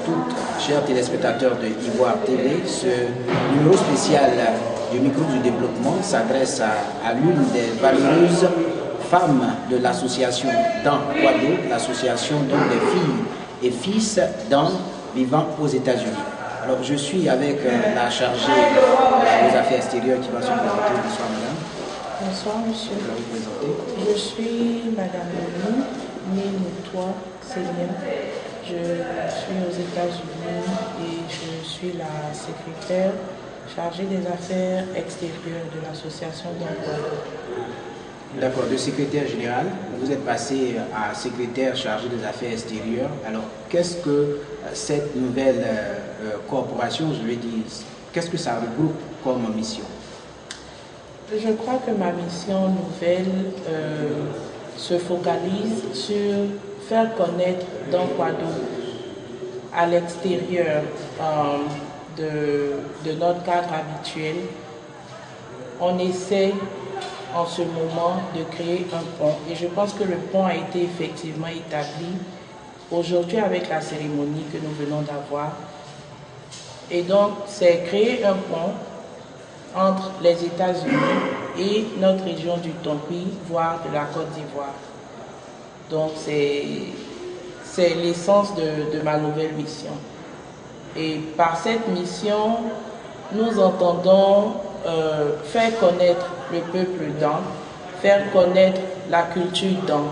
toutes, chers téléspectateurs de Ivoire TV. Ce numéro spécial du micro du développement s'adresse à l'une des valeureuses femmes de l'association Dan Kwado, l'association des filles et fils Dan vivant aux États-Unis. Alors je suis avec la chargée des affaires extérieures qui va se présenter. Bonsoir madame. Bonsoir monsieur. Vous allez vous présenter. Je suis madame née Moutoua Seigneur. Je suis aux États-Unis et je suis la secrétaire chargée des affaires extérieures de l'association Dan Kwado. D'accord, de secrétaire général, vous êtes passé à secrétaire chargé des affaires extérieures. Alors, qu'est-ce que cette nouvelle corporation, je vais dire, qu'est-ce que ça regroupe comme mission? Je crois que ma mission nouvelle se focalise sur faire connaître Dan Kwado à l'extérieur de notre cadre habituel. On essaie en ce moment de créer un pont et je pense que le pont a été effectivement établi aujourd'hui avec la cérémonie que nous venons d'avoir. Et donc c'est créer un pont entre les États-Unis et notre région du Tonpi, voire de la Côte d'Ivoire. Donc c'est l'essence de ma nouvelle mission. Et par cette mission, nous entendons faire connaître le peuple Dan, faire connaître la culture Dan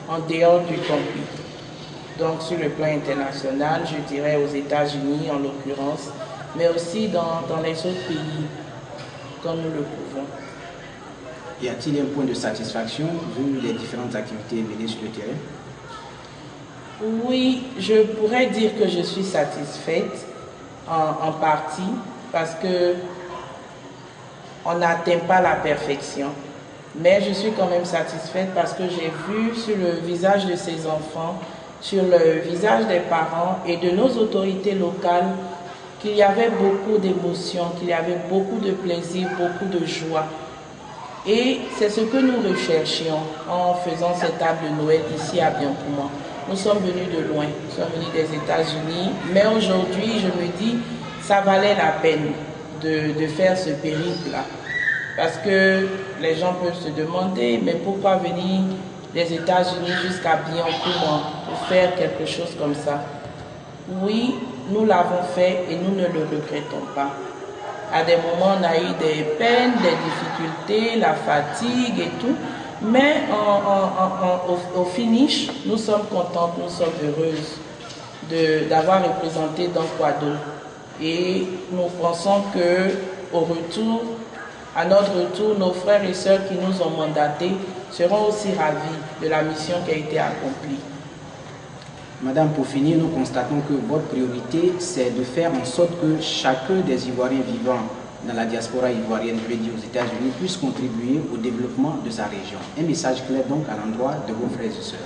en dehors du Tonpi. Donc sur le plan international, je dirais aux États-Unis en l'occurrence, mais aussi dans les autres pays, comme nous le pouvons. Y a-t-il un point de satisfaction vu les différentes activités menées sur le terrain? Oui, je pourrais dire que je suis satisfaite en partie parce que on n'atteint pas la perfection. Mais je suis quand même satisfaite parce que j'ai vu sur le visage de ces enfants, sur le visage des parents et de nos autorités locales qu'il y avait beaucoup d'émotions, qu'il y avait beaucoup de plaisir, beaucoup de joie. Et c'est ce que nous recherchions en faisant cette table de Noël ici à Bienpouma. Nous sommes venus de loin, nous sommes venus des États-Unis, mais aujourd'hui, je me dis, ça valait la peine de faire ce périple-là. Parce que les gens peuvent se demander, mais pourquoi venir des États-Unis jusqu'à Bienpouma pour faire quelque chose comme ça? Oui, nous l'avons fait et nous ne le regrettons pas. À des moments, on a eu des peines, des difficultés, la fatigue et tout. Mais au finish, nous sommes contentes, nous sommes heureuses d'avoir représenté Dan Kwado. Et nous pensons que au retour, à notre retour, nos frères et sœurs qui nous ont mandatés seront aussi ravis de la mission qui a été accomplie. Madame, pour finir, nous constatons que votre priorité, c'est de faire en sorte que chacun des Ivoiriens vivant dans la diaspora ivoirienne, je vais dire aux États-Unis, puisse contribuer au développement de sa région. Un message clair donc à l'endroit de vos frères et sœurs.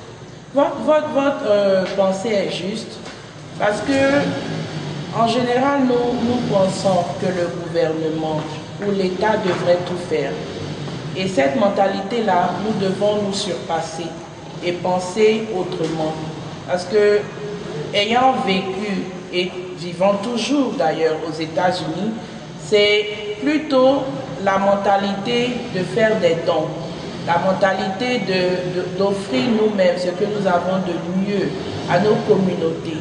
Votre pensée est juste parce que, en général, nous pensons que le gouvernement ou l'État devrait tout faire. Et cette mentalité-là, nous devons nous surpasser et penser autrement. Parce que, ayant vécu et vivant toujours d'ailleurs aux États-Unis, c'est plutôt la mentalité de faire des dons, la mentalité d'offrir nous-mêmes ce que nous avons de mieux à nos communautés.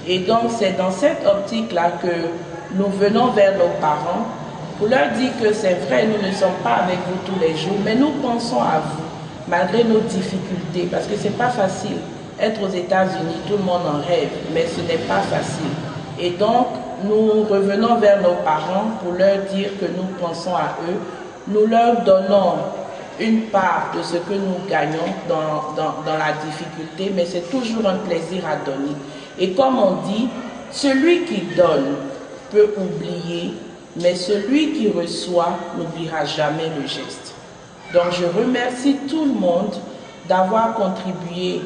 Et donc c'est dans cette optique-là que nous venons vers nos parents pour leur dire que c'est vrai, nous ne sommes pas avec vous tous les jours, mais nous pensons à vous, malgré nos difficultés, parce que ce n'est pas facile. Être aux États-Unis, tout le monde en rêve, mais ce n'est pas facile. Et donc, nous revenons vers nos parents pour leur dire que nous pensons à eux. Nous leur donnons une part de ce que nous gagnons dans la difficulté, mais c'est toujours un plaisir à donner. Et comme on dit, celui qui donne peut oublier, mais celui qui reçoit n'oubliera jamais le geste. Donc, je remercie tout le monde d'avoir contribué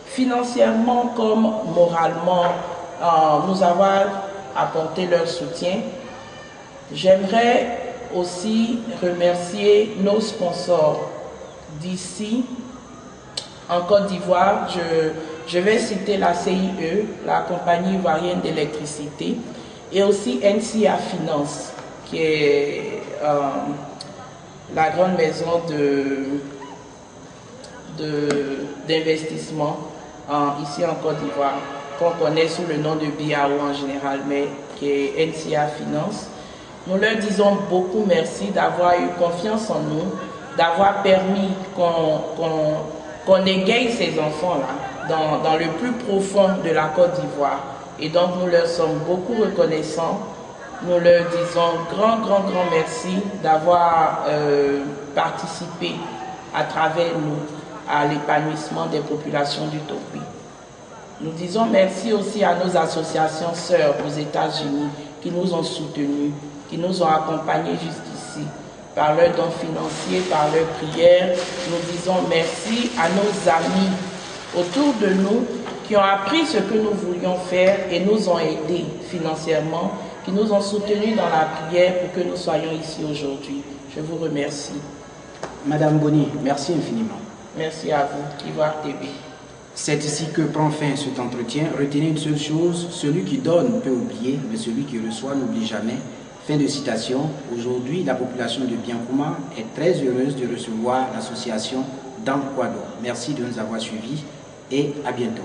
financièrement comme moralement, nous avoir apporté leur soutien. J'aimerais aussi remercier nos sponsors d'ici. En Côte d'Ivoire, Je vais citer la CIE, la Compagnie Ivoirienne d'électricité, et aussi NCA Finance, qui est la grande maison d'investissement ici en Côte d'Ivoire, qu'on connaît sous le nom de BIAO en général, mais qui est NCA Finance. Nous leur disons beaucoup merci d'avoir eu confiance en nous, d'avoir permis qu'on égaye ces enfants-là dans le plus profond de la Côte d'Ivoire. Et donc nous leur sommes beaucoup reconnaissants. Nous leur disons grand merci d'avoir participé à travers nous à l'épanouissement des populations du Tokwi. Nous disons merci aussi à nos associations sœurs aux États-Unis qui nous ont soutenus, qui nous ont accompagnés jusqu'ici par leurs dons financiers, par leurs prières. Nous disons merci à nos amis autour de nous qui ont appris ce que nous voulions faire et nous ont aidés financièrement, qui nous ont soutenus dans la prière pour que nous soyons ici aujourd'hui. Je vous remercie. Madame Boni, merci infiniment. Merci à vous, Ivoire TV. C'est ici que prend fin cet entretien. Retenez une seule chose, celui qui donne peut oublier, mais celui qui reçoit n'oublie jamais. Fin de citation. Aujourd'hui, la population de Biankouma est très heureuse de recevoir l'association Dankwado. Merci de nous avoir suivis et à bientôt.